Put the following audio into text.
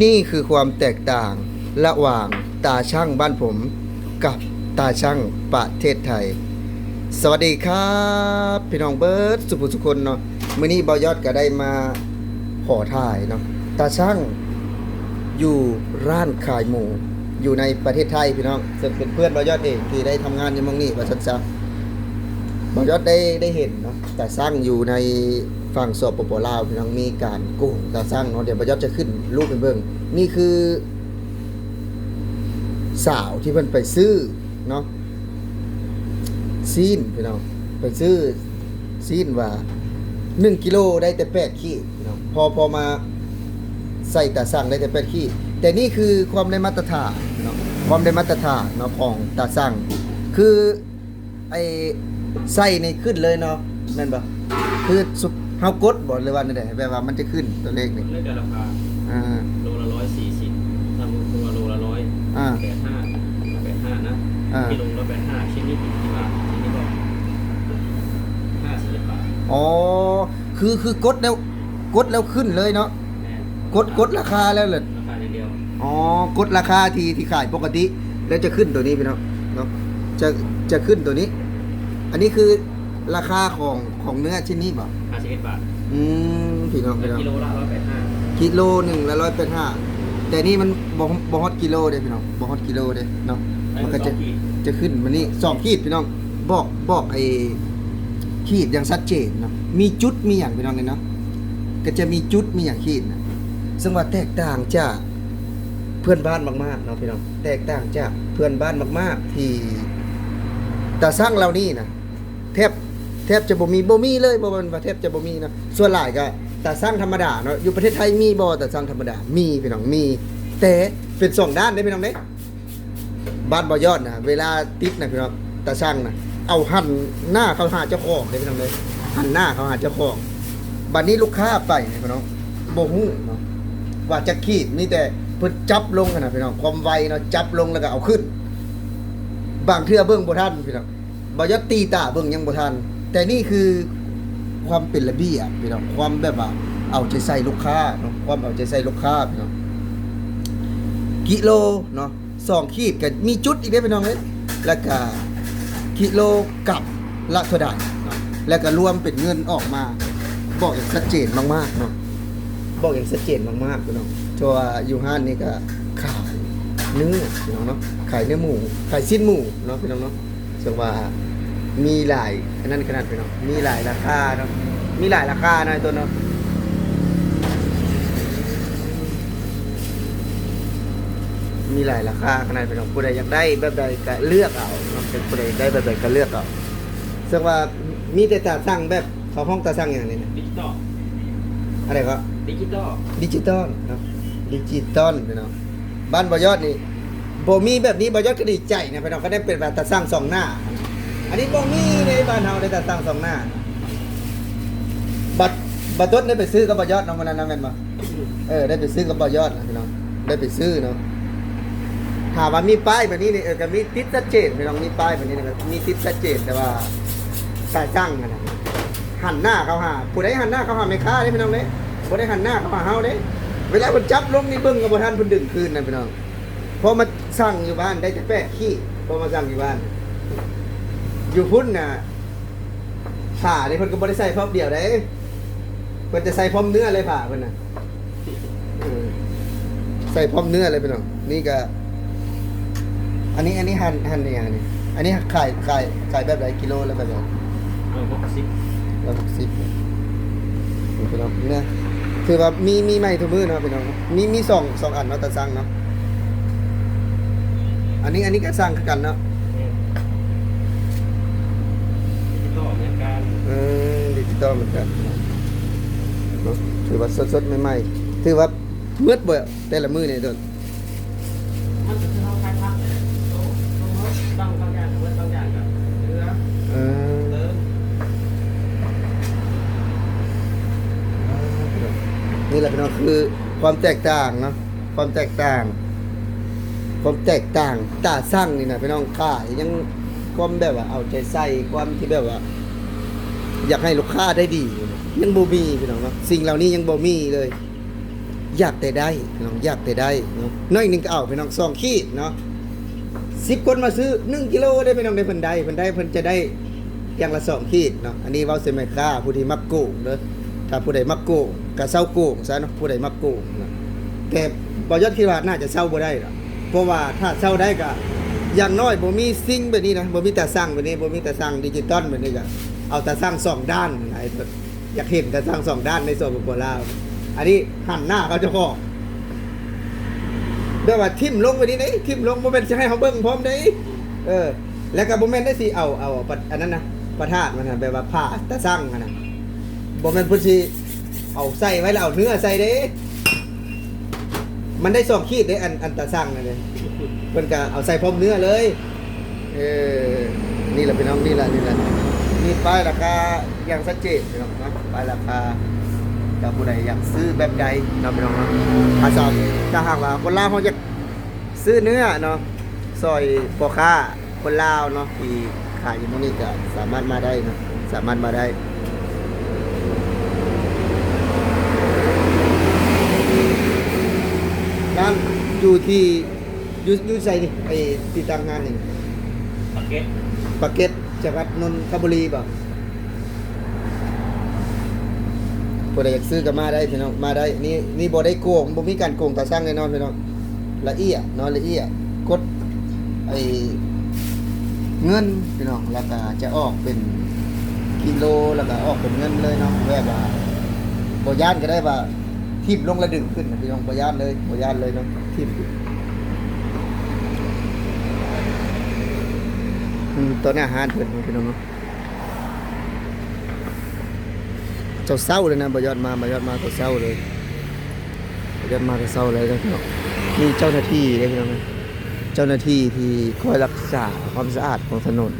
นี่คือความแตกต่างระหว่างตาช่างบ้านผมกับตาช่างประเทศไทยสวัสดีครับพี่น้องเบิร์ดสุภุสุคนเนาะมื้อนี้บ่าวยอดก็ได้มาขอถ่ายเนาะตาช่างอยู่ร้านขายหมูอยู่ในประเทศไทยพี่น้องซึ่งเป็นเพื่อนบ่าวยอดเองที่ได้ทำงานอยู่เมืองนี้ว่าซั่นซะบ่าวยอดได้เห็นเนาะตาช่างอยู่ในฝั่งสปปลาวพี่น้องมีการโกงตาช่างเนาะเดี๋ยวบ่าวยอดจะขึ้นรูปให้เบิ่งนี่คือสาวที่เพิ่นไปซื้อเนาะซีนพี่น้องไปซื้อซีนว่า1กิโลได้แต่8ขีดพี่น้องพอมาใส่ตาสั่งได้แต่8ขีดแต่นี่คือความได้มาตรฐานเนาะความได้มาตรฐานเนาะของตาสั่งคือไอ้ใส่ในขึ้นเลยเนาะแม่นบ่คือเฮากดบ่เลยว่านั่นแหละแบบว่ามันจะขึ้นตัวเลขนี่ไม่เกินราคาโลละ140ทำตัวโลละ100 85นะกิโลละ85ชิ้นนี้กี่บาทชิ้นนี้ก็50 บาทอ๋อคือกดแล้วขึ้นเลยเนาะกดราคาแล้วเหรอราคาเดียวอ๋อกดราคาที่ขายปกติแล้วจะขึ้นตัวนี้พี่น้องเนาะจะขึ้นตัวนี้ อันนี้คือราคาของเนื้อชิ้นนี้ป่ะ51 บาทพี่น้องกิโลละ185กิโลหนึ่งละ185แต่นี่มันบ่ฮอตกิโลเด้พี่น้องบ่ฮอตกิโลเด้เนาะมันก็จะขึ้นมานี่2ขีดพี่น้องบอกไอ้ขีดอย่างชัดเจนเนาะมีจุดมีอย่างพี่น้องเลยเนาะก็จะมีจุดมีอย่างขีดนะซึ่งว่าแตกต่างจากเพื่อนบ้านมากๆเนาะพี่น้องแตกต่างจากเพื่อนบ้านมากๆที่ตาสร้างเรานี่นะแทบจะบ่มีเลยบ่มันว่าแทบจะบ่มีเนาะส่วนหลายก็ตาสร้างธรรมดาเนาะอยู่ประเทศไทยมีบ่ตาสร้างธรรมดามีพี่น้องมีแต่เป็น2ด้านเด้พี่น้องเด้บ้านบ่ยอดนะเวลาติดนะพี่น้องตาสร้างนะเอาหันหน้าเขาหาเจ้าของเด้พี่น้องเด้หันหน้าเขาหาเจ้าของบัดนี้ลูกค้าไปเนี่ยพี่น้องบ่ฮู้เนาะว่าจะขีดมีแต่เพิ่นจับลงกันนะพี่น้องความไวเนาะจับลงแล้วก็เอาขึ้นบางเทื่อเบิ่งบ่ทันพี่น้องบ่ยอดตีตาเบิ่งยังบ่ทันแต่นี่คือความเป็นระเบียบพี่น้องความแบบว่าเอาใจใส่ลูกค้าเนาะความเอาใจใส่ลูกค้าพี่น้องกิโลเนาะ2ขีดก็มีจุดอีกเด้พี่น้องเอ้ยแล้วก็กิโลกับละเท่าใดเนาะแล้วก็รวมเป็นเงินออกมาบอกอย่างชัดเจนมากๆเนาะบอกอย่างชัดเจนมากๆพี่น้องตัวอยู่ห้านนี่ก็ขายเนื้อพี่น้องเนาะขายเนื้อหมูขายชิ้นหมูเนาะพี่น้องเนาะซึ่งว่ามีหลายขนาดพี่น้องมีหลายราคาเนาะมีหลายราคานะตัวเนาะมีหลายราคาขนาดพี่น้องผู้ใดอยากได้แบบใดก็เลือกเอาเนาะผู้ใดได้แบบใดก็เลือกเอาซึ่งว่ามีแต่ตาสั่งแบบเขาห้องตาสั่งอย่างนี้นะดิจิตอลอะไรก็ดิจิตอลเนาะดิจิตอลพี่น้องบ้านบ่ยอดนี่บ่มีแบบนี้บ่ยอดก็ดีใจนะพี่น้องก็ได้เป็นแบบตาสั่ง2หน้าอันนี้บ่มีในบ้านเฮาได้ตาสั่ง2หน้าบัดต้นได้ไปซื้อกับบ่ยอดเนาะวันนั้นแม่นบ่ได้ไปซื้อกับบ่ยอดนะพี่น้องได้ไปซื้อเนาะถามว่ามีป้ายแบบนี้นี่ก็มีติดชัดเจนพี่น้องมีป้ายแบบนี้นะครับมีติดชัดเจนแต่ว่าตาสั่งนะหันหน้าเขาหาผู้ใดหันหน้าเขาหาแม่ค้าเด้พี่น้องเด้บ่ได้หันหน้าเขาหาเฮาเด้เวลาเพิ่นจับลงนี่เบิ่งก็บ่ทันเพิ่นดึงคืนนะพี่น้องพอมาสั่งอยู่บ้านได้แต่8ขี้พอมาสั่งอยู่บ้านอยู่พุ่นน่ะผ่านี่เพิ่นก็บ่ได้ใส่พร้อมเดียวเด้เพิ่นจะใส่พร้อมเนื้อเลยผ่าเพิ่นน่ะใส่พร้อมเนื้อเลยพี่น้องนี่ก็อันนี้หั่นได้ยังนี่อันนี้ขายแบบไหนกิโลละแบบไหน160พี่น้องเนี่ยคือว่ามีใหม่ทุกมื้อเนาะพี่น้องมี2อันเนาะแต่สั่งเนาะอันนี้ก็สั่งคือกันเนาะดิจิตอลเหมือนกันดิจิตอลเหมือนกันเนาะถือว่าสดๆใหม่ๆถือว่ามืดบ่แต่ละมื้อนี่ต้นมันจะคือเฮาขายผักบางอย่างบางอย่างก็เนื้อเติมนี่แหละพี่น้องคือความแตกต่างเนาะความแตกต่างตาสั่งนี่นะพี่น้องขายยังความแบบว่าเอาใจใส่ความที่แบบว่าอยากให้ลูกค้าได้ดียังบ่มีพี่น้องเนาะสิ่งเหล่านี้ยังบ่มีเลย อยากแต่ได้พี่น้องอยากแต่ได้เนาะน้อยหนึงก็เอาพี่น้อง2ขีดเนาะ10คนมาซื้อ1กิโลได้พี่น้องได้เพิ่นจะได้อย่างละ2ขีดเนาะอันนี้เว้าใส่แม่ค้าผู้ที่มักโกงเด้อถ้าผู้ใดมักโกงก็เซาโกงซะเนาะผู้ใดมักโกงนะแต่บ่ยอดคิดว่าน่าจะเซาบ่ได้หรอกเพราะว่าถ้าเซาได้ก็อย่างน้อยบ่มีสิ่งแบบนี้นะบ่มีตาสั่งแบบนี้บ่มีตาสั่งดิจิตอลแบบนี้ก็เอาตาสั่ง2ด้านไอ้อยากเห็นตาสั่ง2ด้านในสปปลาวอันนี้หันหน้าเขาเจ้าของแบบว่าทิ่มลงไปนี่ได้ทิ่มลงบ่แม่นสิให้เฮาเบิ่งพร้อมได้แล้วก็บ่แม่นได้สิเอาอันนั้นนะประทาดมันน่ะแบบว่าผ้าตาสั่งนั่นน่ะบ่แม่นเพิ่นสิเอาใส่ไว้แล้วเอาเนื้อใส่เด้มันได้2ขีดเด้อันตาสั่งนั่นเด้เพิ่นก็เอาใส่พร้อมเนื้อเลยนี่แหละพี่น้องนี่แหละมีป้ายราคาอย่างชัดเจนพี่น้องเนาะป้ายราคาถ้าผู้ใดอยากซื้อแบบใดเนาะพี่น้องเนาะถ้าหากว่าคนลาวเขาอยากซื้อเนื้อเนาะซอยพ่อค้าคนลาวเนาะที่ขายอยู่ตรงนี้ก็สามารถมาได้เนาะสามารถมาได้ร้านอยู่ที่อยู่ใส่นี่ไอ้ที่ตั้งงานนี่ ปากเก็ต ปากเกร็ดจังหวัดนนทบุรีบ่ผู้ใดอยากซื้อก็มาได้พี่น้องมาได้นี่บ่ได้โกงบ่มีการโกงตาช่างแน่นอนพี่น้องละเอียดเนาะละเอียดกดไอ้เงินพี่น้องแล้วก็จะออกเป็นกิโลแล้วก็ออกเป็นเงินเลยเนาะแบบว่าบ่ย่านก็ได้ว่าทิ่มลงแล้วดึงขึ้นนะพี่น้องบ่ย่านเลยเนาะทิ่มตัวนี้อาหารเพิ่นพี่น้องเนาะเศร้าเลยนะบ่ยอดมาตัวเศร้าเลยบ่ยอดมาตัวเศร้าเลยนะพี่น้องมีเจ้าหน้าที่เด้พี่น้องเจ้าหน้าที่ที่คอยรักษาความสะอาดของถนน